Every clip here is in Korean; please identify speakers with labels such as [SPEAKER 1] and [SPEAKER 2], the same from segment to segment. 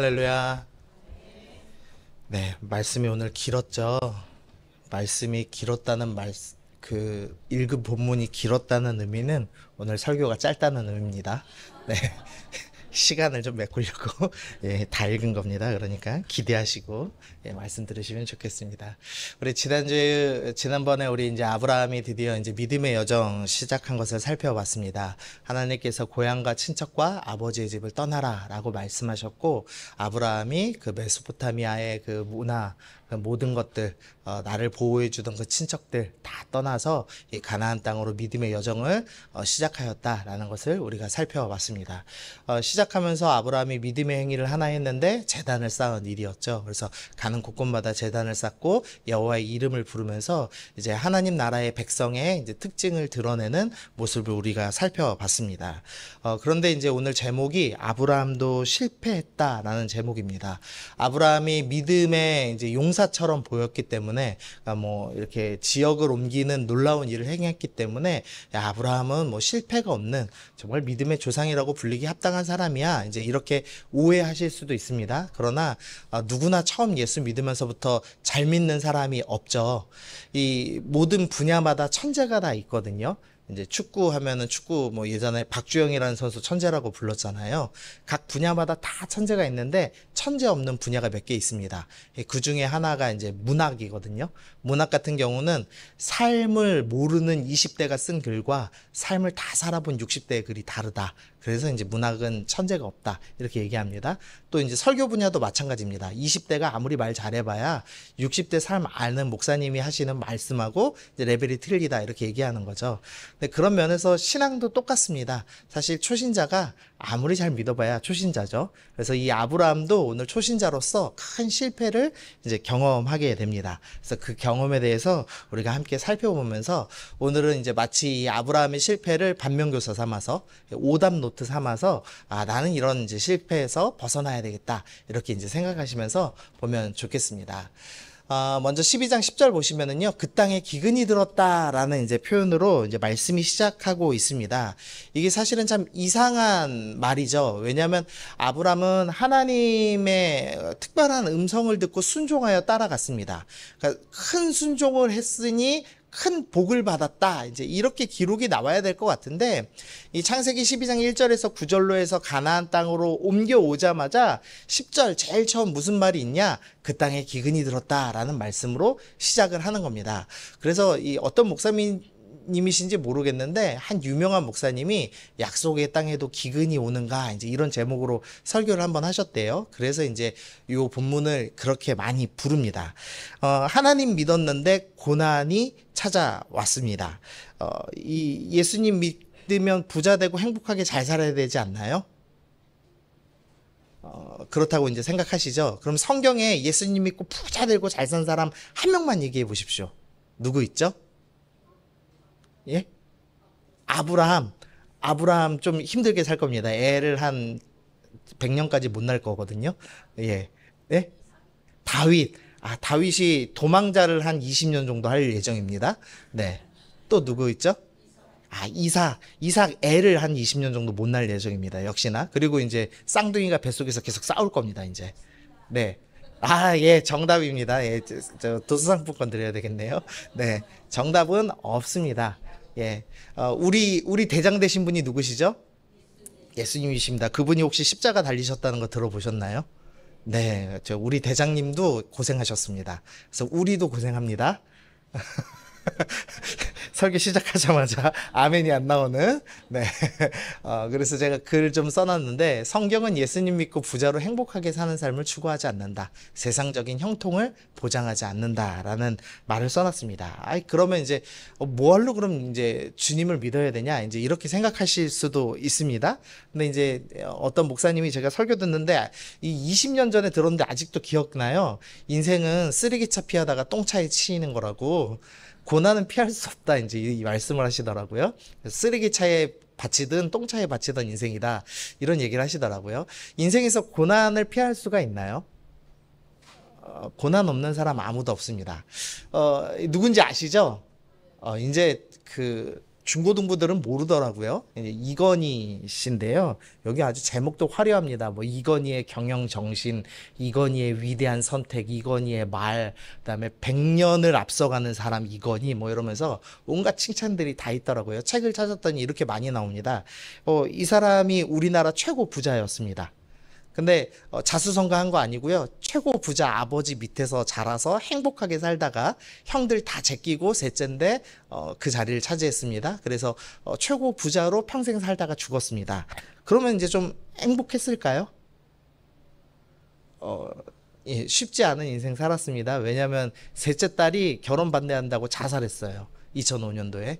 [SPEAKER 1] 할렐루야. 네, 말씀이 오늘 길었죠. 말씀이 길었다는 그 1급 본문이 길었다는 의미는 오늘 설교가 짧다는 의미입니다. 네. 시간을 좀 메꾸려고 예, 다 읽은 겁니다. 그러니까 기대하시고 예, 말씀 들으시면 좋겠습니다. 우리 지난번에 우리 이제 아브라함이 드디어 이제 믿음의 여정 시작한 것을 살펴봤습니다. 하나님께서 고향과 친척과 아버지의 집을 떠나라라고 말씀하셨고, 아브라함이 그 메소포타미아의 그 문화, 그 모든 것들, 나를 보호해 주던 그 친척들 다 떠나서 이 가나안 땅으로 믿음의 여정을 시작하였다라는 것을 우리가 살펴봤습니다. 시작하면서 아브라함이 믿음의 행위를 하나 했는데 제단을 쌓은 일이었죠. 그래서 가는 곳곳마다 제단을 쌓고 여호와의 이름을 부르면서 이제 하나님 나라의 백성의 이제 특징을 드러내는 모습을 우리가 살펴봤습니다. 그런데 이제 오늘 제목이 아브라함도 실패했다라는 제목입니다. 아브라함이 믿음의 이제 용사처럼 보였기 때문에, 그러니까 뭐 이렇게 지역을 옮기는 놀라운 일을 행했기 때문에 야, 아브라함은 뭐 실패가 없는 정말 믿음의 조상이라고 불리기 합당한 사람이야, 이제 이렇게 오해하실 수도 있습니다. 그러나 누구나 처음 예수 믿으면서부터 잘 믿는 사람이 없죠. 이 모든 분야마다 천재가 다 있거든요. 이제 축구 하면은 축구 뭐 예전에 박주영이라는 선수 천재라고 불렀잖아요. 각 분야마다 다 천재가 있는데 천재 없는 분야가 몇 개 있습니다. 그 중에 하나가 이제 문학이거든요. 문학 같은 경우는 삶을 모르는 20대가 쓴 글과 삶을 다 살아본 60대의 글이 다르다. 그래서 이제 문학은 천재가 없다, 이렇게 얘기합니다. 또 이제 설교 분야도 마찬가지입니다. 20대가 아무리 말 잘해봐야 60대 삶 아는 목사님이 하시는 말씀하고 이제 레벨이 틀리다, 이렇게 얘기하는 거죠. 근데 그런 면에서 신앙도 똑같습니다. 사실 초신자가 아무리 잘 믿어봐야 초신자죠. 그래서 이 아브라함도 오늘 초신자로서 큰 실패를 이제 경험하게 됩니다. 그래서 그 경험에 대해서 우리가 함께 살펴보면서 오늘은 이제 마치 이 아브라함의 실패를 반면교사 삼아서 오답 노트 삼아서 나는 이런 이제 실패에서 벗어나야 되겠다, 이렇게 이제 생각하시면서 보면 좋겠습니다. 먼저 12장 10절 보시면은요, 그 땅에 기근이 들었다라는 이제 표현으로 이제 말씀이 시작하고 있습니다. 이게 사실은 참 이상한 말이죠. 왜냐하면 아브람은 하나님의 특별한 음성을 듣고 순종하여 따라갔습니다. 그러니까 큰 순종을 했으니 큰 복을 받았다, 이제 이렇게 기록이 나와야 될 것 같은데, 이 창세기 12장 1절에서 9절로 해서 가나안 땅으로 옮겨오자마자 10절 제일 처음 무슨 말이 있냐, 그 땅에 기근이 들었다라는 말씀으로 시작을 하는 겁니다. 그래서 이 어떤 목사님이신지 모르겠는데 한 유명한 목사님이 약속의 땅에도 기근이 오는가, 이제 이런 제목으로 설교를 한번 하셨대요. 그래서 이제 이 본문을 그렇게 많이 부릅니다. 하나님 믿었는데 고난이 찾아왔습니다. 이 예수님 믿으면 부자 되고 행복하게 잘 살아야 되지 않나요? 그렇다고 이제 생각하시죠? 그럼 성경에 예수님 믿고 부자 되고 잘 산 사람 한 명만 얘기해 보십시오. 누구 있죠? 예? 아브라함 좀 힘들게 살 겁니다. 애를 한 100년까지 못 낳을 거거든요. 예. 네? 다윗이 도망자를 한 20년 정도 할 예정입니다. 네. 또 누구 있죠? 이삭 애를 한 20년 정도 못 낳을 예정입니다. 역시나. 그리고 이제 쌍둥이가 뱃속에서 계속 싸울 겁니다, 이제. 네. 예, 정답입니다. 예, 저 도수상품권 드려야 되겠네요. 네. 정답은 없습니다. 예. 우리 대장 되신 분이 누구시죠? 예수님이십니다. 그분이 혹시 십자가 달리셨다는 거 들어보셨나요? 네, 우리 대장님도 고생하셨습니다. 그래서 우리도 고생합니다. 설교 시작하자마자 아멘이 안 나오는. 네. 그래서 제가 글 좀 써놨는데, 성경은 예수님 믿고 부자로 행복하게 사는 삶을 추구하지 않는다, 세상적인 형통을 보장하지 않는다라는 말을 써놨습니다. 그러면 이제 뭐할로 그럼 이제 주님을 믿어야 되냐, 이제 이렇게 생각하실 수도 있습니다. 근데 이제 어떤 목사님이, 제가 설교 듣는데 이 20년 전에 들었는데 아직도 기억나요. 인생은 쓰레기차 피하다가 똥차에 치이는 거라고. 고난은 피할 수 없다, 이제 이 말씀을 하시더라고요. 쓰레기차에 바치든 똥차에 바치던 인생이다, 이런 얘기를 하시더라고요. 인생에서 고난을 피할 수가 있나요? 고난 없는 사람 아무도 없습니다. 누군지 아시죠? 이제 중고등부들은 모르더라고요. 이제 이건희 씨인데요. 여기 아주 제목도 화려합니다. 뭐 이건희의 경영 정신, 이건희의 위대한 선택, 이건희의 말, 그다음에 100년을 앞서가는 사람 이건희 뭐 이러면서 온갖 칭찬들이 다 있더라고요. 책을 찾았더니 이렇게 많이 나옵니다. 이 사람이 우리나라 최고 부자였습니다. 근데 자수성가한 거 아니고요. 최고 부자 아버지 밑에서 자라서 행복하게 살다가 형들 다 제끼고 셋째인데 그 자리를 차지했습니다. 그래서 최고 부자로 평생 살다가 죽었습니다. 그러면 이제 좀 행복했을까요? 예, 쉽지 않은 인생 살았습니다. 왜냐하면 셋째 딸이 결혼 반대한다고 자살했어요. 2005년도에.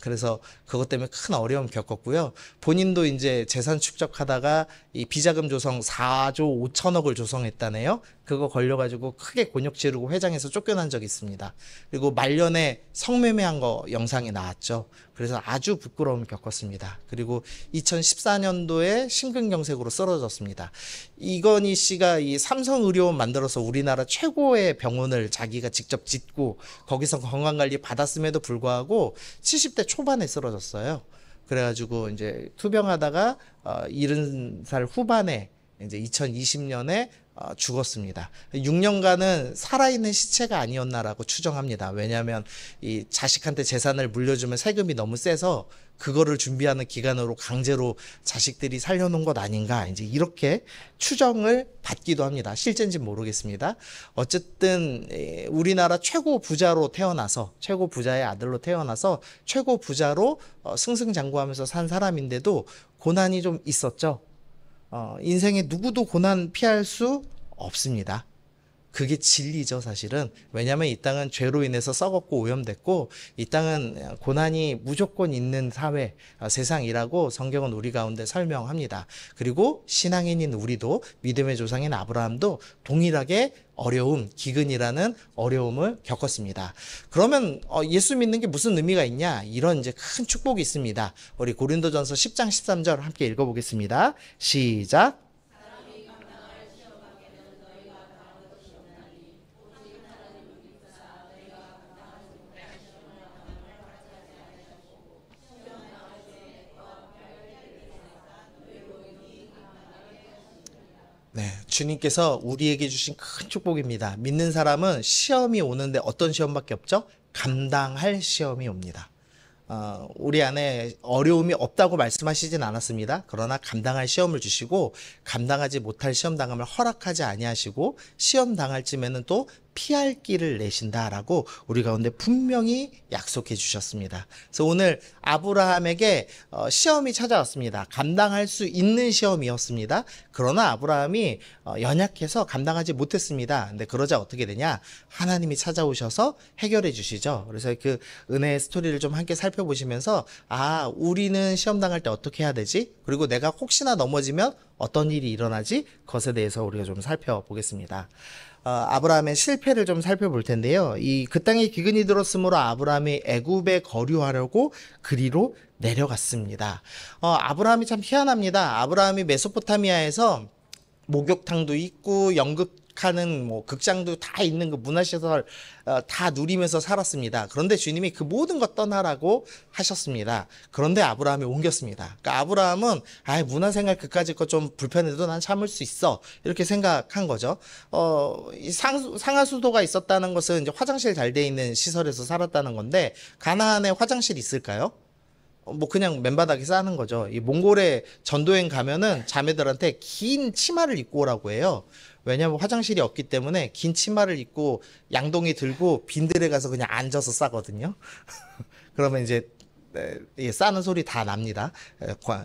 [SPEAKER 1] 그래서 그것 때문에 큰 어려움 겪었고요. 본인도 이제 재산 축적하다가 이 비자금 조성 4조 5천억을 조성했다네요. 그거 걸려가지고 크게 곤욕 치르고 회장에서 쫓겨난 적이 있습니다. 그리고 말년에 성매매한 거 영상이 나왔죠. 그래서 아주 부끄러움을 겪었습니다. 그리고 2014년도에 심근경색으로 쓰러졌습니다. 이건희 씨가 이 삼성의료원 만들어서 우리나라 최고의 병원을 자기가 직접 짓고 거기서 건강관리 받았음에도 불구하고 70대 초반에 쓰러졌어요. 그래가지고 이제 투병하다가 70살 후반에 이제 2020년에 죽었습니다. 6년간은 살아있는 시체가 아니었나라고 추정합니다. 왜냐하면 이 자식한테 재산을 물려주면 세금이 너무 세서 그거를 준비하는 기간으로 강제로 자식들이 살려놓은 것 아닌가 이제 이렇게 추정을 받기도 합니다. 실제인지 모르겠습니다. 어쨌든 우리나라 최고 부자로 태어나서 최고 부자의 아들로 태어나서 최고 부자로 승승장구하면서 산 사람인데도 고난이 좀 있었죠. 인생에 누구도 고난 피할 수 없습니다. 그게 진리죠, 사실은. 왜냐하면 이 땅은 죄로 인해서 썩었고 오염됐고 이 땅은 고난이 무조건 있는 사회, 세상이라고 성경은 우리 가운데 설명합니다. 그리고 신앙인인 우리도 믿음의 조상인 아브라함도 동일하게 어려움, 기근이라는 어려움을 겪었습니다. 그러면 예수 믿는 게 무슨 의미가 있냐? 이런 이제 큰 축복이 있습니다. 우리 고린도전서 10장 13절 함께 읽어보겠습니다. 시작. 네, 주님께서 우리에게 주신 큰 축복입니다. 믿는 사람은 시험이 오는데 어떤 시험밖에 없죠? 감당할 시험이 옵니다. 우리 안에 어려움이 없다고 말씀하시진 않았습니다. 그러나 감당할 시험을 주시고 감당하지 못할 시험 당함을 허락하지 아니하시고 시험 당할 쯤에는 또 피할 길을 내신다라고 우리 가운데 분명히 약속해 주셨습니다. 그래서 오늘 아브라함에게 시험이 찾아왔습니다. 감당할 수 있는 시험이었습니다. 그러나 아브라함이 연약해서 감당하지 못했습니다. 근데 그러자 어떻게 되냐? 하나님이 찾아오셔서 해결해 주시죠. 그래서 그 은혜의 스토리를 좀 함께 살펴보시면서 우리는 시험 당할 때 어떻게 해야 되지? 그리고 내가 혹시나 넘어지면 어떤 일이 일어나지? 그것에 대해서 우리가 좀 살펴보겠습니다. 아브라함의 실패를 좀 살펴볼 텐데요. 그 땅에 기근이 들었으므로 아브라함이 애굽에 거류하려고 그리로 내려갔습니다. 아브라함이 참 희한합니다. 아브라함이 메소포타미아에서 목욕탕도 있고 연극하는 뭐 극장도 다 있는 그 문화시설 다 누리면서 살았습니다. 그런데 주님이 그 모든 것 떠나라고 하셨습니다. 그런데 아브라함이 옮겼습니다. 그러니까 아브라함은 문화생활 그까짓 거 좀 불편해도 난 참을 수 있어 이렇게 생각한 거죠. 이 상하수도가 있었다는 것은 이제 화장실 잘 돼 있는 시설에서 살았다는 건데 가나안에 화장실이 있을까요? 뭐 그냥 맨바닥에 싸는 거죠. 이 몽골에 전도행 가면은 자매들한테 긴 치마를 입고 오라고 해요. 왜냐하면 화장실이 없기 때문에 긴 치마를 입고 양동이 들고 빈들에 가서 그냥 앉아서 싸거든요. 그러면 이제 이게 싸는 소리 다 납니다.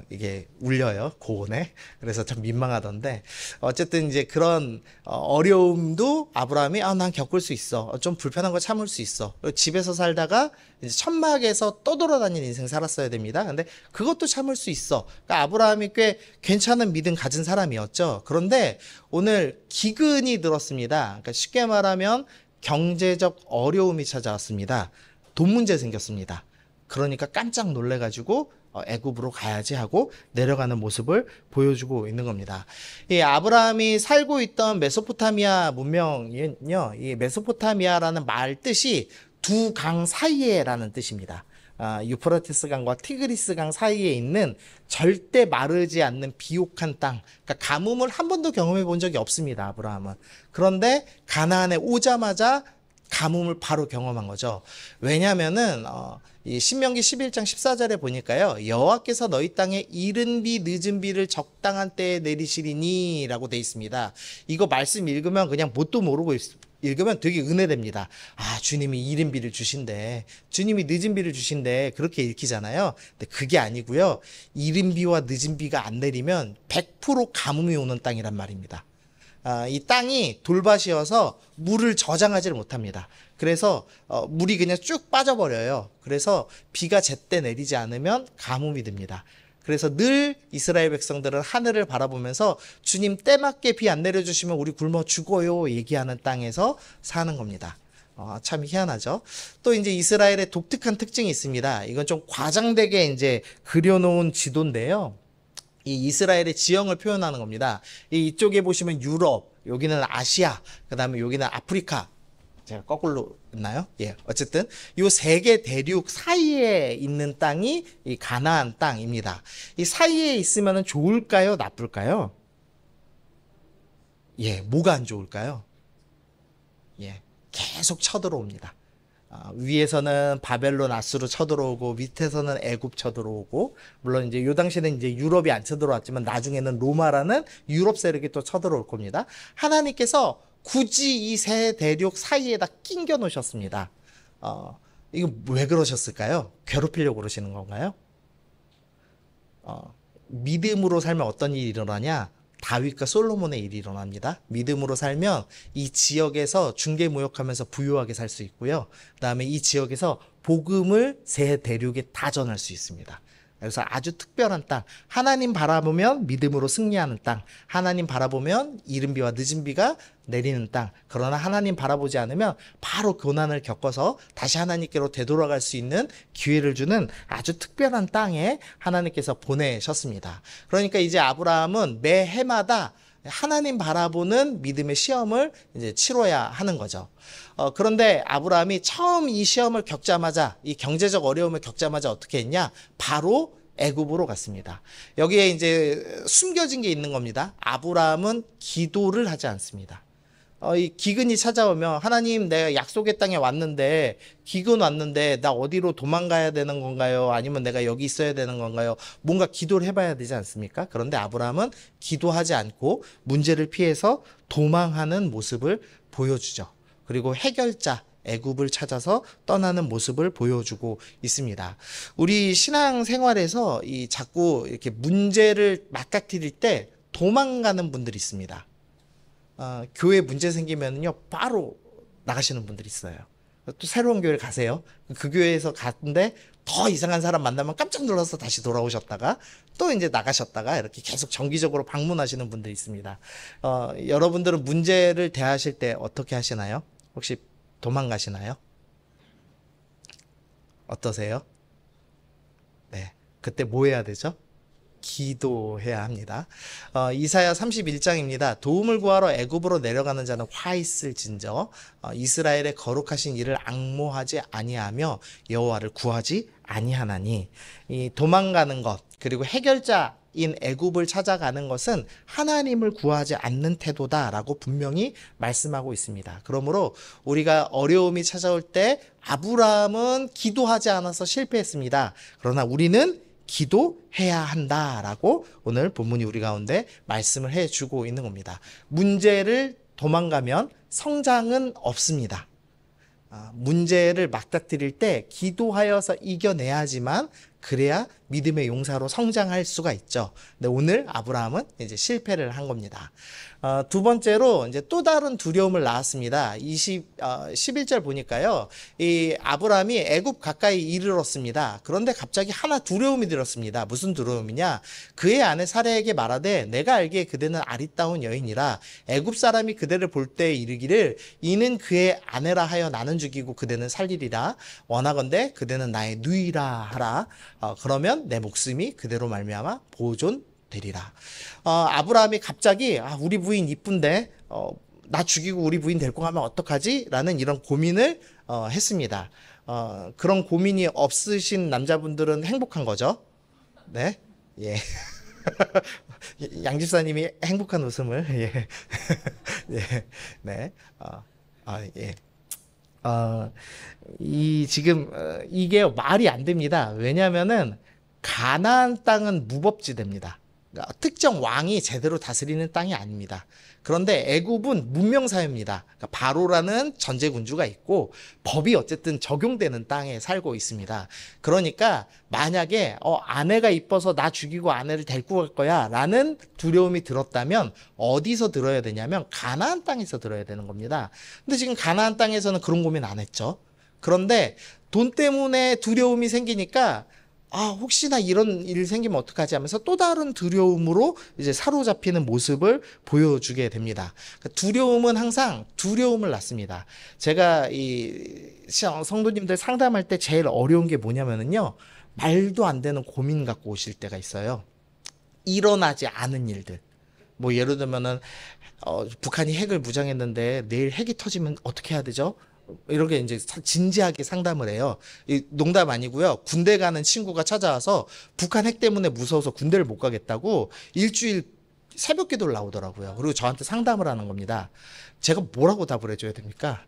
[SPEAKER 1] 이게 울려요, 고온에. 그래서 참 민망하던데 어쨌든 이제 그런 어려움도 아브라함이 난 겪을 수 있어. 좀 불편한 거 참을 수 있어. 집에서 살다가 이제 천막에서 떠돌아다니는 인생 살았어야 됩니다. 근데 그것도 참을 수 있어. 그러니까 아브라함이 꽤 괜찮은 믿음 가진 사람이었죠. 그런데 오늘 기근이 들었습니다. 그러니까 쉽게 말하면 경제적 어려움이 찾아왔습니다. 돈 문제 생겼습니다. 그러니까 깜짝 놀래가지고 애굽으로 가야지 하고 내려가는 모습을 보여주고 있는 겁니다. 이 아브라함이 살고 있던 메소포타미아 문명은요, 이 메소포타미아라는 말 뜻이 두 강 사이에라는 뜻입니다. 유프라테스 강과 티그리스 강 사이에 있는 절대 마르지 않는 비옥한 땅, 그러니까 가뭄을 한 번도 경험해 본 적이 없습니다, 아브라함은. 그런데 가나안에 오자마자 가뭄을 바로 경험한 거죠. 왜냐면은 이 신명기 11장 14절에 보니까요, 여호와께서 너희 땅에 이른 비 늦은 비를 적당한 때에 내리시리니 라고 돼 있습니다. 이거 말씀 읽으면 그냥 뭣도 모르고 읽으면 되게 은혜됩니다. 주님이 이른 비를 주신대, 주님이 늦은 비를 주신대, 그렇게 읽히잖아요. 근데 그게 아니고요, 이른 비와 늦은 비가 안 내리면 100% 가뭄이 오는 땅이란 말입니다. 이 땅이 돌밭이어서 물을 저장하지를 못합니다. 그래서 물이 그냥 쭉 빠져버려요. 그래서 비가 제때 내리지 않으면 가뭄이 듭니다. 그래서 늘 이스라엘 백성들은 하늘을 바라보면서 주님 때맞게 비 안 내려주시면 우리 굶어 죽어요 얘기하는 땅에서 사는 겁니다. 참 희한하죠. 또 이제 이스라엘의 독특한 특징이 있습니다. 이건 좀 과장되게 이제 그려놓은 지도인데요. 이 이스라엘의 지형을 표현하는 겁니다. 이쪽에 보시면 유럽, 여기는 아시아, 그 다음에 여기는 아프리카. 제가 거꾸로 했나요? 예, 어쨌든 이 세 개 대륙 사이에 있는 땅이 이 가나안 땅입니다. 이 사이에 있으면 좋을까요? 나쁠까요? 예, 뭐가 안 좋을까요? 예, 계속 쳐들어옵니다. 위에서는 바벨론 아수르 쳐들어오고 밑에서는 애굽 쳐들어오고, 물론 이제 요 당시에는 이제 유럽이 안 쳐들어왔지만 나중에는 로마라는 유럽 세력이 또 쳐들어올 겁니다. 하나님께서 굳이 이 세 대륙 사이에다 낑겨 놓으셨습니다. 이거 왜 그러셨을까요? 괴롭히려고 그러시는 건가요? 믿음으로 살면 어떤 일이 일어나냐? 다윗과 솔로몬의 일이 일어납니다. 믿음으로 살면 이 지역에서 중개무역하면서 부유하게 살 수 있고요. 그 다음에 이 지역에서 복음을 세 대륙에 다 전할 수 있습니다. 그래서 아주 특별한 땅, 하나님 바라보면 믿음으로 승리하는 땅, 하나님 바라보면 이른 비와 늦은 비가 내리는 땅, 그러나 하나님 바라보지 않으면 바로 고난을 겪어서 다시 하나님께로 되돌아갈 수 있는 기회를 주는 아주 특별한 땅에 하나님께서 보내셨습니다. 그러니까 이제 아브라함은 매 해마다 하나님 바라보는 믿음의 시험을 이제 치러야 하는 거죠. 그런데 아브라함이 처음 이 시험을 겪자마자, 이 경제적 어려움을 겪자마자 어떻게 했냐? 바로 애굽으로 갔습니다. 여기에 이제 숨겨진 게 있는 겁니다. 아브라함은 기도를 하지 않습니다. 이 기근이 찾아오면 하나님, 내가 약속의 땅에 왔는데 기근 왔는데 나 어디로 도망가야 되는 건가요? 아니면 내가 여기 있어야 되는 건가요? 뭔가 기도를 해봐야 되지 않습니까? 그런데 아브라함은 기도하지 않고 문제를 피해서 도망하는 모습을 보여주죠. 그리고 해결자 애굽을 찾아서 떠나는 모습을 보여주고 있습니다. 우리 신앙 생활에서 이 자꾸 이렇게 문제를 맞닥뜨릴 때 도망가는 분들이 있습니다. 교회 문제 생기면요 바로 나가시는 분들이 있어요. 또 새로운 교회를 가세요. 그 교회에서 갔는데 더 이상한 사람 만나면 깜짝 놀라서 다시 돌아오셨다가 또 이제 나가셨다가 이렇게 계속 정기적으로 방문하시는 분들이 있습니다. 여러분들은 문제를 대하실 때 어떻게 하시나요? 혹시 도망가시나요? 어떠세요? 네, 그때 뭐 해야 되죠? 기도해야 합니다. 이사야 31장입니다. 도움을 구하러 애굽으로 내려가는 자는 화 있을진저 이스라엘의 거룩하신 이를 앙모하지 아니하며 여호와를 구하지 아니하나니. 이 도망가는 것 그리고 해결자인 애굽을 찾아가는 것은 하나님을 구하지 않는 태도다라고 분명히 말씀하고 있습니다. 그러므로 우리가 어려움이 찾아올 때 아브라함은 기도하지 않아서 실패했습니다. 그러나 우리는 기도해야 한다라고 오늘 본문이 우리 가운데 말씀을 해주고 있는 겁니다. 문제를 도망가면 성장은 없습니다. 문제를 맞닥뜨릴 때 기도하여서 이겨내야지만 그래야 믿음의 용사로 성장할 수가 있죠. 근데 오늘 아브라함은 이제 실패를 한 겁니다. 두 번째로 이제 또 다른 두려움을 낳았습니다. 11절 보니까요. 이 아브라함이 애굽 가까이 이르렀습니다. 그런데 갑자기 하나 두려움이 들었습니다. 무슨 두려움이냐? 그의 아내 사레에게 말하되 내가 알기에 그대는 아리따운 여인이라 애굽 사람이 그대를 볼 때 이르기를 이는 그의 아내라 하여 나는 죽이고 그대는 살리리라. 원하건대 그대는 나의 누이라 하라. 그러면 내 목숨이 그대로 말미암아 보존되리라. 아브라함이 갑자기 우리 부인 이쁜데 나 죽이고 우리 부인 데리고 가면 어떡하지? 라는 이런 고민을 했습니다. 그런 고민이 없으신 남자분들은 행복한 거죠. 네. 예. 양 집사님이 행복한 웃음을, 예. 예. 네. 예. 어, 이게 말이 안 됩니다. 왜냐면은 가나안 땅은 무법지대입니다. 그러니까 특정 왕이 제대로 다스리는 땅이 아닙니다. 그런데 애굽은 문명 사회입니다. 그러니까 바로라는 전제 군주가 있고 법이 어쨌든 적용되는 땅에 살고 있습니다. 그러니까 만약에 아내가 이뻐서 나 죽이고 아내를 데리고 갈 거야라는 두려움이 들었다면 어디서 들어야 되냐면 가나안 땅에서 들어야 되는 겁니다. 근데 지금 가나안 땅에서는 그런 고민 안 했죠. 그런데 돈 때문에 두려움이 생기니까 혹시나 이런 일 생기면 어떡하지 하면서 또 다른 두려움으로 이제 사로잡히는 모습을 보여주게 됩니다. 그러니까 두려움은 항상 두려움을 낳습니다. 제가 이 성도님들 상담할 때 제일 어려운 게 뭐냐면은요, 말도 안 되는 고민 갖고 오실 때가 있어요. 일어나지 않은 일들. 뭐 예를 들면은 북한이 핵을 무장했는데 내일 핵이 터지면 어떻게 해야 되죠? 이렇게 이제 진지하게 상담을 해요. 농담 아니고요. 군대 가는 친구가 찾아와서 북한 핵 때문에 무서워서 군대를 못 가겠다고 일주일 새벽 기도를 나오더라고요. 그리고 저한테 상담을 하는 겁니다. 제가 뭐라고 답을 해줘야 됩니까?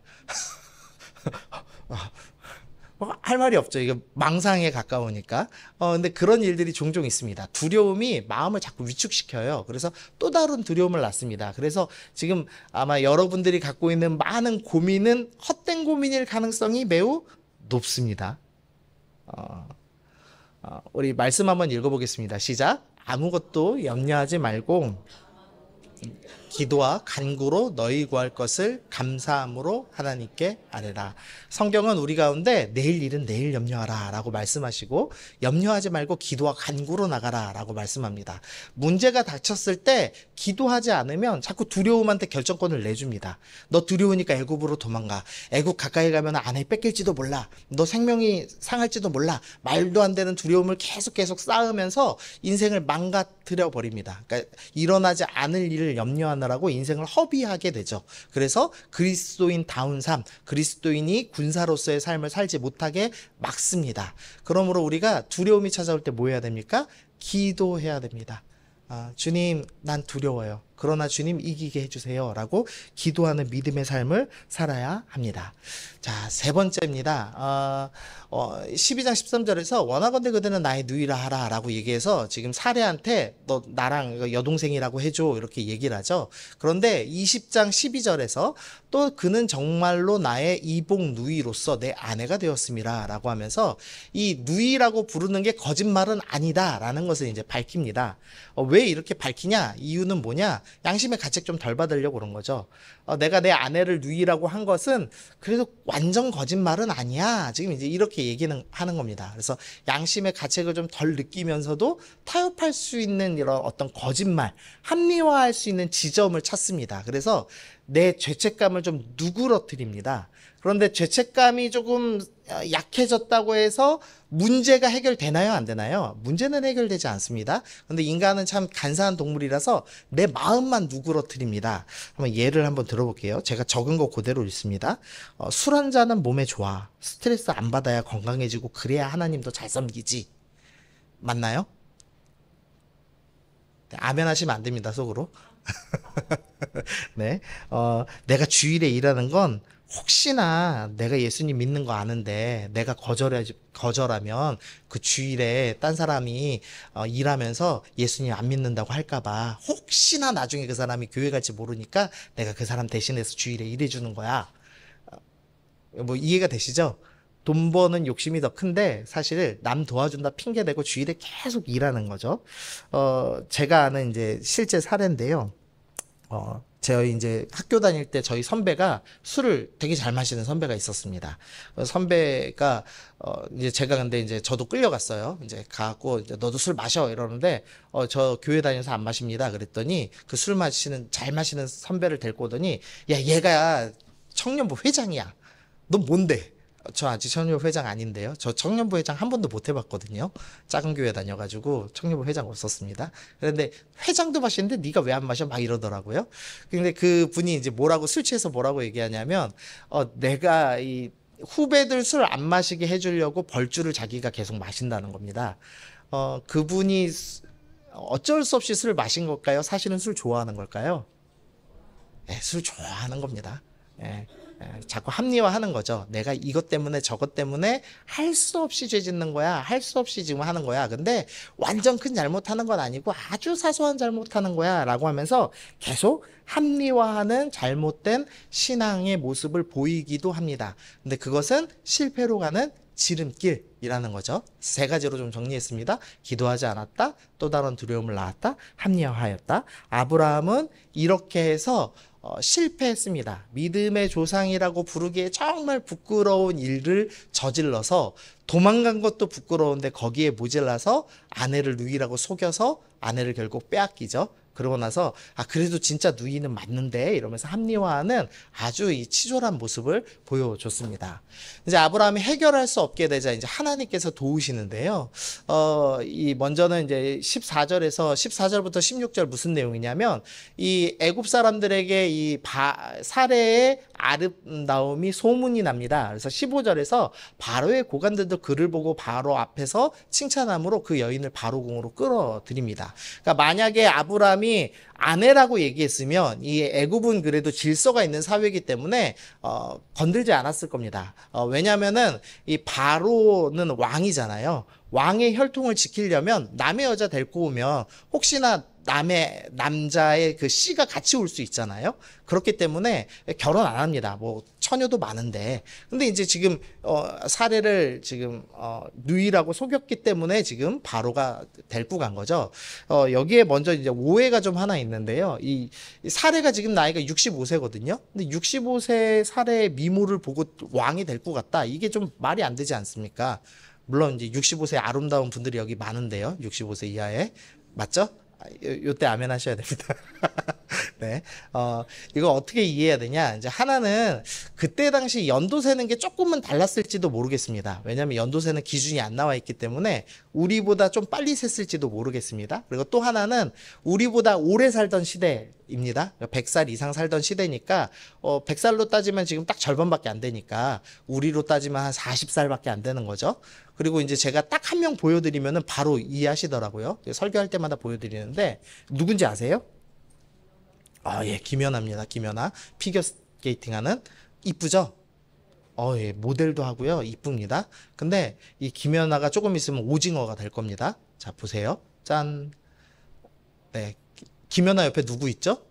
[SPEAKER 1] 할 말이 없죠. 이게 망상에 가까우니까. 근데 그런 일들이 종종 있습니다. 두려움이 마음을 자꾸 위축시켜요. 그래서 또 다른 두려움을 낳습니다. 그래서 지금 아마 여러분들이 갖고 있는 많은 고민은 헛된 고민일 가능성이 매우 높습니다. 우리 말씀 한번 읽어보겠습니다. 시작. 아무것도 염려하지 말고 기도와 간구로 너희 구할 것을 감사함으로 하나님께 아뢰라. 성경은 우리 가운데 내일 일은 내일 염려하라 라고 말씀하시고 염려하지 말고 기도와 간구로 나가라 라고 말씀합니다. 문제가 닥쳤을 때 기도하지 않으면 자꾸 두려움한테 결정권을 내줍니다. 너 두려우니까 애굽으로 도망가. 애굽 가까이 가면 아내 뺏길지도 몰라. 너 생명이 상할지도 몰라. 말도 안 되는 두려움을 계속 쌓으면서 인생을 망가뜨려 버립니다. 그러니까 일어나지 않을 일을 염려하느라고 인생을 허비하게 되죠. 그래서 그리스도인다운 삶, 그리스도인이 군사로서의 삶을 살지 못하게 막습니다. 그러므로 우리가 두려움이 찾아올 때 뭐 해야 됩니까? 기도해야 됩니다. 주님, 난 두려워요. 그러나 주님 이기게 해주세요. 라고 기도하는 믿음의 삶을 살아야 합니다. 자, 세 번째입니다. 12장 13절에서 원하건대 그대는 나의 누이라 하라 라고 얘기해서 지금 사례한테 너 나랑 여동생이라고 해줘 이렇게 얘기를 하죠. 그런데 20장 12절에서 또 그는 정말로 나의 이복 누이로서 내 아내가 되었습니다 라고 하면서 이 누이라고 부르는 게 거짓말은 아니다 라는 것을 이제 밝힙니다. 왜 이렇게 밝히냐? 이유는 뭐냐? 양심의 가책 좀 덜 받으려고 그런 거죠. 내가 내 아내를 누이라고 한 것은 그래도 완전 거짓말은 아니야. 지금 이제 이렇게 얘기는 하는 겁니다. 그래서 양심의 가책을 좀 덜 느끼면서도 타협할 수 있는 이런 어떤 거짓말, 합리화할 수 있는 지점을 찾습니다. 그래서 내 죄책감을 좀 누그러뜨립니다. 그런데 죄책감이 조금 약해졌다고 해서 문제가 해결되나요? 안 되나요? 문제는 해결되지 않습니다. 그런데 인간은 참 간사한 동물이라서 내 마음만 누그러뜨립니다. 한번 예를 한번 들어볼게요. 제가 적은 거 그대로 읽습니다. 술 한 잔은 몸에 좋아. 스트레스 안 받아야 건강해지고 그래야 하나님도 잘 섬기지. 맞나요? 네, 아멘 하시면 안 됩니다, 속으로. 네. 내가 주일에 일하는 건 혹시나 내가 예수님 믿는 거 아는데 내가 거절하면 그 주일에 딴 사람이 일하면서 예수님 안 믿는다고 할까봐 혹시나 나중에 그 사람이 교회 갈지 모르니까 내가 그 사람 대신해서 주일에 일해주는 거야. 뭐 이해가 되시죠? 돈 버는 욕심이 더 큰데 사실 남 도와준다 핑계대고 주일에 계속 일하는 거죠. 제가 아는 이제 실제 사례인데요. 저희 이제 학교 다닐 때 저희 선배가 술을 되게 잘 마시는 선배가 있었습니다. 선배가 이제 제가 근데 이제 저도 끌려갔어요. 이제 가고 이제 너도 술 마셔 이러는데 저 교회 다녀서 안 마십니다. 그랬더니 그 술 마시는 잘 마시는 선배를 데리고 오더니 야 얘가 청년부 회장이야. 너 뭔데? 저 아직 청년부 회장 아닌데요. 저 청년부 회장 한 번도 못 해봤거든요. 작은 교회 다녀가지고 청년부 회장 없었습니다. 그런데 회장도 마시는데 네가 왜 안 마셔? 막 이러더라고요. 근데 그 분이 이제 뭐라고 술 취해서 뭐라고 얘기하냐면 내가 이 후배들 술 안 마시게 해주려고 벌주를 자기가 계속 마신다는 겁니다. 그분이 어쩔 수 없이 술을 마신 걸까요? 사실은 술 좋아하는 걸까요? 예, 술 좋아하는 겁니다. 예, 자꾸 합리화하는 거죠. 내가 이것 때문에 저것 때문에 할 수 없이 죄 짓는 거야. 할 수 없이 지금 하는 거야. 근데 완전 큰 잘못하는 건 아니고 아주 사소한 잘못하는 거야. 라고 하면서 계속 합리화하는 잘못된 신앙의 모습을 보이기도 합니다. 근데 그것은 실패로 가는 지름길이라는 거죠. 세 가지로 좀 정리했습니다. 기도하지 않았다, 또 다른 두려움을 낳았다, 합리화하였다. 아브라함은 이렇게 해서 실패했습니다. 믿음의 조상이라고 부르기에 정말 부끄러운 일을 저질러서 도망간 것도 부끄러운데 거기에 모질라서 아내를 누이라고 속여서 아내를 결국 빼앗기죠. 그러고 나서 그래도 진짜 누이는 맞는데 이러면서 합리화하는 아주 이 치졸한 모습을 보여줬습니다. 이제 아브라함이 해결할 수 없게 되자 이제 하나님께서 도우시는데요. 이 먼저는 이제 14절부터 16절 무슨 내용이냐면 이 애굽 사람들에게 이 사레의 아름다움이 소문이 납니다. 그래서 15절에서 바로의 고관들도 그를 보고 바로 앞에서 칭찬함으로 그 여인을 바로 궁으로 끌어들입니다. 그러니까 만약에 아브라함이 아내라고 얘기했으면 이 애굽은 그래도 질서가 있는 사회이기 때문에 건들지 않았을 겁니다. 왜냐하면은 이 바로는 왕이잖아요. 왕의 혈통을 지키려면 남의 여자 데리고 오면 혹시나 남자의 그 씨가 같이 올 수 있잖아요. 그렇기 때문에 결혼 안 합니다. 뭐 처녀도 많은데. 근데 이제 지금 사례를 지금 누이라고 속였기 때문에 지금 바로가 데리고 간 거죠. 여기에 먼저 이제 오해가 좀 하나 있는데요. 이 사례가 지금 나이가 65세거든요. 근데 65세 사례의 미모를 보고 왕이 데리고 갔다. 이게 좀 말이 안 되지 않습니까? 물론 이제 65세 아름다운 분들이 여기 많은데요. 65세 이하에. 맞죠? 요때 아멘 하셔야 됩니다. 네. 이거 어떻게 이해해야 되냐? 이제 하나는 그때 당시 연도 세는 게 조금은 달랐을지도 모르겠습니다. 왜냐하면 연도 세는 기준이 안 나와 있기 때문에 우리보다 좀 빨리 셌을지도 모르겠습니다. 그리고 또 하나는 우리보다 오래 살던 시대입니다. 100살 이상 살던 시대니까 100살로 따지면 지금 딱 절반밖에 안 되니까 우리로 따지면 한 40살밖에 안 되는 거죠. 그리고 이제 제가 딱 한 명 보여드리면은 바로 이해하시더라고요. 설교할 때마다 보여드리는데 누군지 아세요? 예, 김연아입니다. 김연아. 피겨스케이팅 하는 이쁘죠? 예, 모델도 하고요. 이쁩니다. 근데 이 김연아가 조금 있으면 오징어가 될 겁니다. 자, 보세요. 짠. 네. 김연아 옆에 누구 있죠?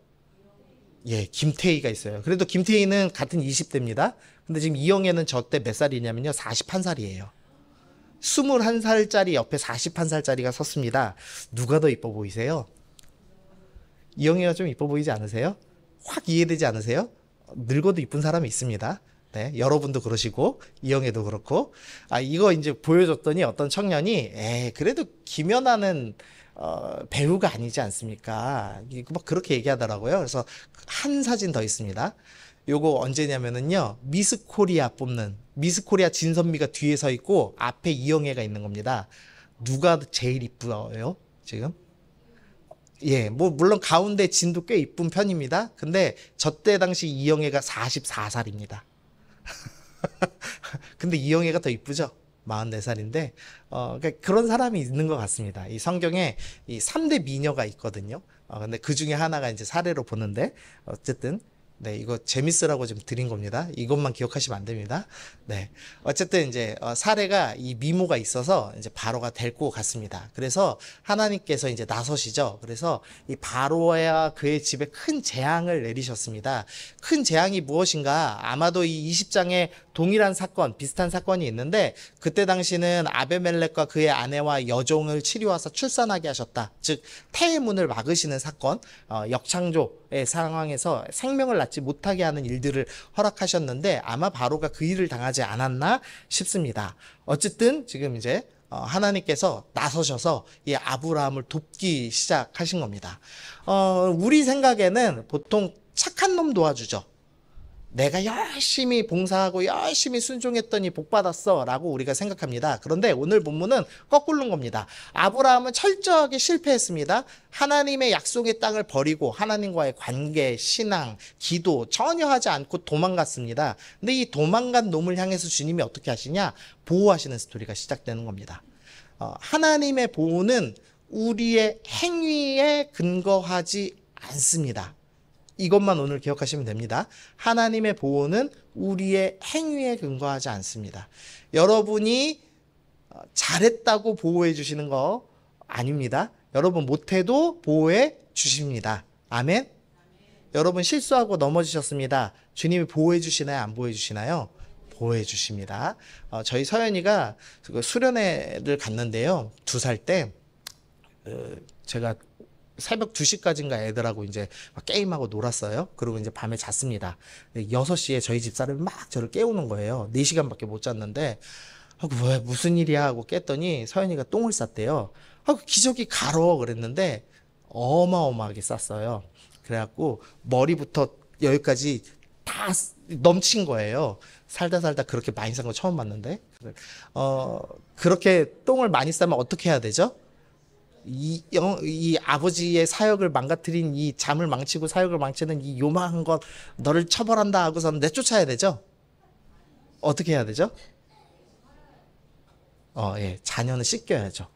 [SPEAKER 1] 예, 김태희가 있어요. 그래도 김태희는 같은 20대입니다. 근데 지금 이영애는 저 때 몇 살이냐면요. 41살이에요. 21살짜리 옆에 41살짜리가 섰습니다. 누가 더 이뻐 보이세요? 이영애가 좀 이뻐 보이지 않으세요? 확 이해되지 않으세요? 늙어도 이쁜 사람이 있습니다. 네, 여러분도 그러시고 이영애도 그렇고. 이거 이제 보여줬더니 어떤 청년이 그래도 김연아는 배우가 아니지 않습니까? 막 그렇게 얘기하더라고요. 그래서 한 사진 더 있습니다. 요거 언제냐면은요, 미스 코리아 뽑는, 미스 코리아 진선미가 뒤에 서 있고 앞에 이영애가 있는 겁니다. 누가 제일 이쁘요 지금? 예, 뭐 물론 가운데 진도 꽤 이쁜 편입니다. 근데 저 때 당시 이영애가 44살입니다. 근데 이영애가 더 이쁘죠? 44살인데 그러니까 그런 사람이 있는 것 같습니다. 이 성경에 이 3대 미녀가 있거든요. 근데 그 중에 하나가 이제 사례로 보는데 어쨌든 네, 이거 재밌으라고 좀 드린 겁니다. 이것만 기억하시면 안 됩니다. 네. 어쨌든 이제 사례가 이 미모가 있어서 이제 바로가 데리고 갔습니다. 그래서 하나님께서 이제 나서시죠. 그래서 이 바로와 그의 집에 큰 재앙을 내리셨습니다. 큰 재앙이 무엇인가? 아마도 이 20장에 동일한 사건, 비슷한 사건이 있는데 그때 당시는 아베멜렉과 그의 아내와 여종을 치료와서 출산하게 하셨다. 즉 태의 문을 막으시는 사건, 역창조의 상황에서 생명을 낳지 못하게 하는 일들을 허락하셨는데 아마 바로가 그 일을 당하지 않았나 싶습니다. 어쨌든 지금 이제 하나님께서 나서셔서 이 아브라함을 돕기 시작하신 겁니다. 우리 생각에는 보통 착한 놈 도와주죠. 내가 열심히 봉사하고 열심히 순종했더니 복 받았어 라고 우리가 생각합니다. 그런데 오늘 본문은 거꾸로인 겁니다. 아브라함은 철저하게 실패했습니다. 하나님의 약속의 땅을 버리고 하나님과의 관계, 신앙, 기도 전혀 하지 않고 도망갔습니다. 근데 이 도망간 놈을 향해서 주님이 어떻게 하시냐? 보호하시는 스토리가 시작되는 겁니다. 하나님의 보호는 우리의 행위에 근거하지 않습니다. 이것만 오늘 기억하시면 됩니다. 하나님의 보호는 우리의 행위에 근거하지 않습니다. 여러분이 잘했다고 보호해 주시는 거 아닙니다. 여러분 못해도 보호해 주십니다. 아멘? 여러분 실수하고 넘어지셨습니다. 주님이 보호해 주시나요? 안 보호해 주시나요? 보호해 주십니다. 저희 서연이가 수련회를 갔는데요. 2살 때 제가 새벽 2시까지인가 애들하고 이제 막 게임하고 놀았어요. 그리고 이제 밤에 잤습니다. 6시에 저희 집사람이 막 저를 깨우는 거예요. 4시간밖에 못 잤는데, 왜 무슨 일이야 하고 깼더니 서연이가 똥을 쌌대요. 기저귀 갈어 그랬는데 어마어마하게 쌌어요. 그래갖고 머리부터 여기까지 다 넘친 거예요. 살다 그렇게 많이 싼 거 처음 봤는데. 그렇게 똥을 많이 싸면 어떻게 해야 되죠? 이 아버지의 사역을 망가뜨린 이 잠을 망치고 사역을 망치는 이 요망한 것 너를 처벌한다 하고서는 내쫓아야 되죠. 어떻게 해야 되죠? 예, 자녀는 씻겨야죠.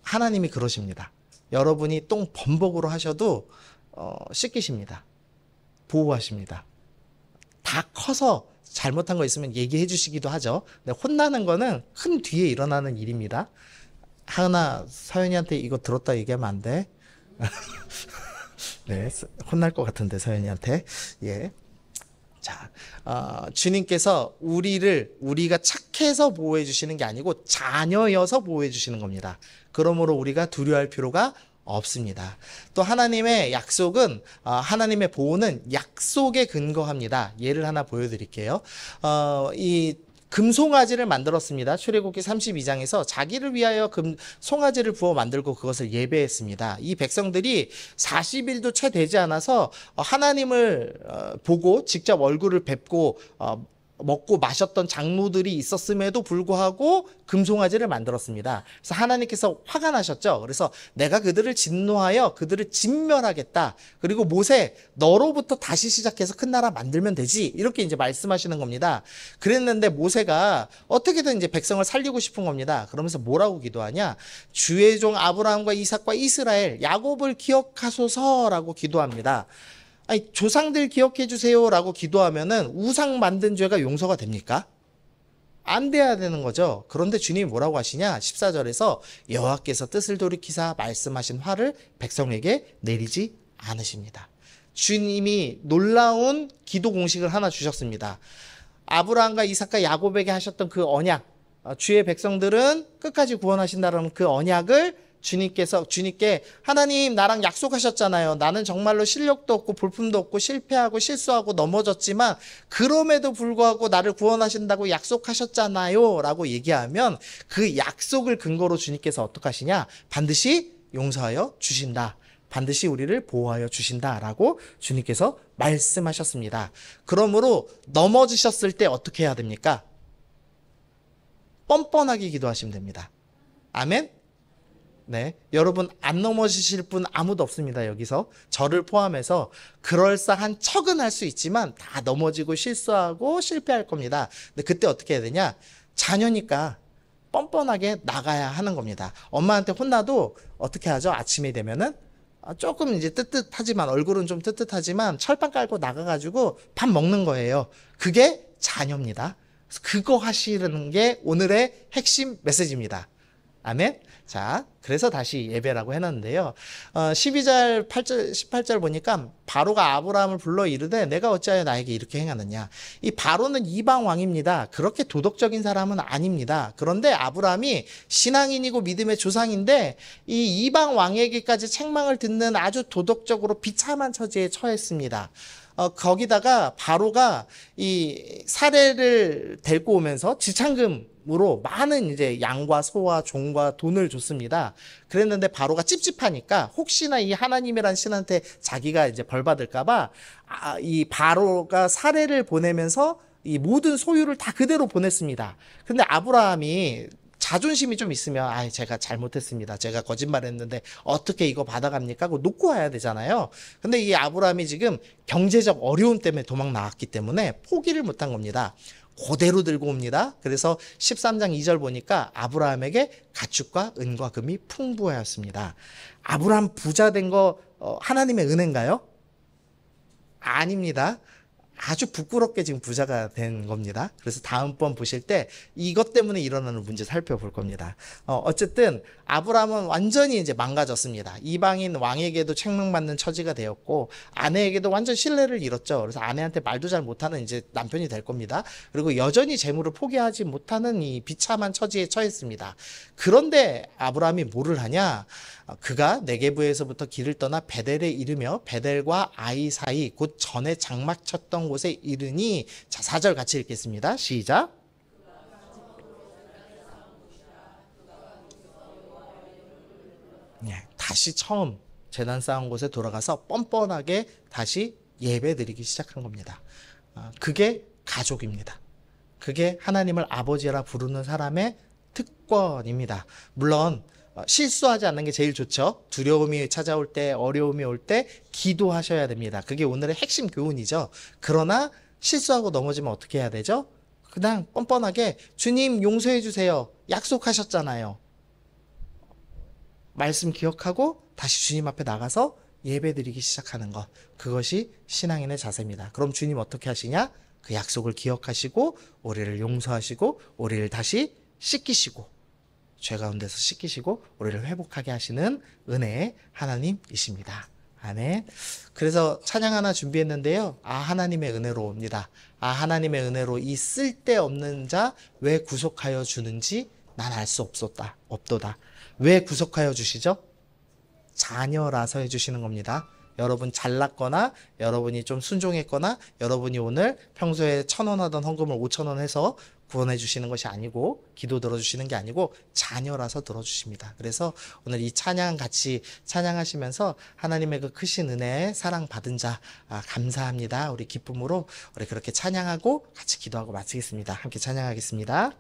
[SPEAKER 1] 하나님이 그러십니다. 여러분이 똥 범벅으로 하셔도 씻기십니다. 보호하십니다. 다 커서 잘못한 거 있으면 얘기해 주시기도 하죠. 근데 혼나는 거는 큰 뒤에 일어나는 일입니다. 하은아, 서연이한테 이거 들었다 얘기하면 안 돼. 네, 혼날 것 같은데 서연이한테. 예. 자, 주님께서 우리가 착해서 보호해 주시는 게 아니고 자녀여서 보호해 주시는 겁니다. 그러므로 우리가 두려워할 필요가 없습니다. 또 하나님의 약속은 하나님의 보호는 약속에 근거합니다. 예를 하나 보여드릴게요. 이 금송아지를 만들었습니다. 출애굽기 32장에서 자기를 위하여 송아지를 부어 만들고 그것을 예배했습니다. 이 백성들이 40일도 채 되지 않아서 하나님을 보고 직접 얼굴을 뵙고 먹고 마셨던 장로들이 있었음에도 불구하고 금송아지를 만들었습니다. 그래서 하나님께서 화가 나셨죠. 그래서 내가 그들을 진노하여 그들을 진멸하겠다. 그리고 모세 너로부터 다시 시작해서 큰 나라 만들면 되지. 이렇게 이제 말씀하시는 겁니다. 그랬는데 모세가 어떻게든 이제 백성을 살리고 싶은 겁니다. 그러면서 뭐라고 기도하냐? 주의 종 아브라함과 이삭과 이스라엘 야곱을 기억하소서라고 기도합니다. 아니, 조상들 기억해 주세요라고 기도하면은 우상 만든 죄가 용서가 됩니까? 안 돼야 되는 거죠. 그런데 주님이 뭐라고 하시냐? 14절에서 여호와께서 뜻을 돌이키사 말씀하신 화를 백성에게 내리지 않으십니다. 주님이 놀라운 기도 공식을 하나 주셨습니다. 아브라함과 이삭과 야곱에게 하셨던 그 언약, 주의 백성들은 끝까지 구원하신다는 그 언약을 주님께 하나님 나랑 약속하셨잖아요. 나는 정말로 실력도 없고 볼품도 없고 실패하고 실수하고 넘어졌지만 그럼에도 불구하고 나를 구원하신다고 약속하셨잖아요 라고 얘기하면 그 약속을 근거로 주님께서 어떻게 하시냐? 반드시 용서하여 주신다. 반드시 우리를 보호하여 주신다라고 주님께서 말씀하셨습니다. 그러므로 넘어지셨을 때 어떻게 해야 됩니까? 뻔뻔하게 기도하시면 됩니다. 아멘? 네, 여러분 안 넘어지실 분 아무도 없습니다. 여기서 저를 포함해서 그럴싸한 척은 할 수 있지만 다 넘어지고 실수하고 실패할 겁니다. 근데 그때 어떻게 해야 되냐? 자녀니까 뻔뻔하게 나가야 하는 겁니다. 엄마한테 혼나도 어떻게 하죠? 아침이 되면은 조금 이제 뜨뜻하지만 얼굴은 좀 뜨뜻하지만 철판 깔고 나가가지고 밥 먹는 거예요. 그게 자녀입니다. 그거 하시는 게 오늘의 핵심 메시지입니다. 아멘. 자, 그래서 다시 예배라고 해놨는데요. 12절, 8절, 18절 보니까 바로가 아브라함을 불러 이르되 내가 어찌하여 나에게 이렇게 행하느냐. 이 바로는 이방 왕입니다. 그렇게 도덕적인 사람은 아닙니다. 그런데 아브라함이 신앙인이고 믿음의 조상인데 이 이방 왕에게까지 책망을 듣는 아주 도덕적으로 비참한 처지에 처했습니다. 거기다가 바로가 이 사례를 데리고 오면서 지참금 으로 많은 이제 양과 소와 종과 돈을 줬습니다. 그랬는데 바로가 찝찝하니까 혹시나 이 하나님이란 신한테 자기가 이제 벌 받을까봐 이 바로가 사례를 보내면서 이 모든 소유를 다 그대로 보냈습니다. 근데 아브라함이 자존심이 좀 있으면 제가 잘못했습니다. 제가 거짓말했는데 어떻게 이거 받아갑니까? 하고 놓고 와야 되잖아요. 근데 이 아브라함이 지금 경제적 어려움 때문에 도망 나왔기 때문에 포기를 못한 겁니다. 그대로 들고 옵니다. 그래서 13장 2절 보니까 아브라함에게 가축과 은과 금이 풍부하였습니다. 아브라함 부자 된 거 하나님의 은혜인가요? 아닙니다. 아주 부끄럽게 지금 부자가 된 겁니다. 그래서 다음번 보실 때 이것 때문에 일어나는 문제 살펴볼 겁니다. 어쨌든 아브라함은 완전히 이제 망가졌습니다. 이방인 왕에게도 책망받는 처지가 되었고 아내에게도 완전 신뢰를 잃었죠. 그래서 아내한테 말도 잘 못하는 이제 남편이 될 겁니다. 그리고 여전히 재물을 포기하지 못하는 이 비참한 처지에 처했습니다. 그런데 아브라함이 뭐를 하냐? 그가 네게부에서부터 길을 떠나 베델에 이르며 베델과 아이 사이 곧 전에 장막 쳤던 곳에 이르니, 자 4절 같이 읽겠습니다. 시작. 다시 처음 제단 쌓은 곳에 돌아가서 뻔뻔하게 다시 예배 드리기 시작한 겁니다. 그게 가족입니다. 그게 하나님을 아버지라 부르는 사람의 특권입니다. 물론 실수하지 않는 게 제일 좋죠. 두려움이 찾아올 때, 어려움이 올 때 기도하셔야 됩니다. 그게 오늘의 핵심 교훈이죠. 그러나 실수하고 넘어지면 어떻게 해야 되죠? 그냥 뻔뻔하게 주님 용서해 주세요. 약속하셨잖아요. 말씀 기억하고 다시 주님 앞에 나가서 예배드리기 시작하는 것. 그것이 신앙인의 자세입니다. 그럼 주님 어떻게 하시냐? 그 약속을 기억하시고 우리를 용서하시고 우리를 다시 씻기시고 죄 가운데서 씻기시고 우리를 회복하게 하시는 은혜의 하나님이십니다. 아멘. 그래서 찬양 하나 준비했는데요. 하나님의 은혜로옵니다. 하나님의 은혜로 이 쓸데없는 자 왜 구속하여 주는지 난 알 수 없도다. 왜 구속하여 주시죠? 자녀라서 해주시는 겁니다. 여러분 잘났거나 여러분이 좀 순종했거나 여러분이 오늘 평소에 1,000원 하던 헌금을 5,000원 해서 구원해 주시는 것이 아니고 기도 들어주시는 게 아니고 자녀라서 들어주십니다. 그래서 오늘 이 찬양 같이 찬양하시면서 하나님의 그 크신 은혜에 사랑 받은 자 감사합니다. 우리 기쁨으로 우리 그렇게 찬양하고 같이 기도하고 마치겠습니다. 함께 찬양하겠습니다.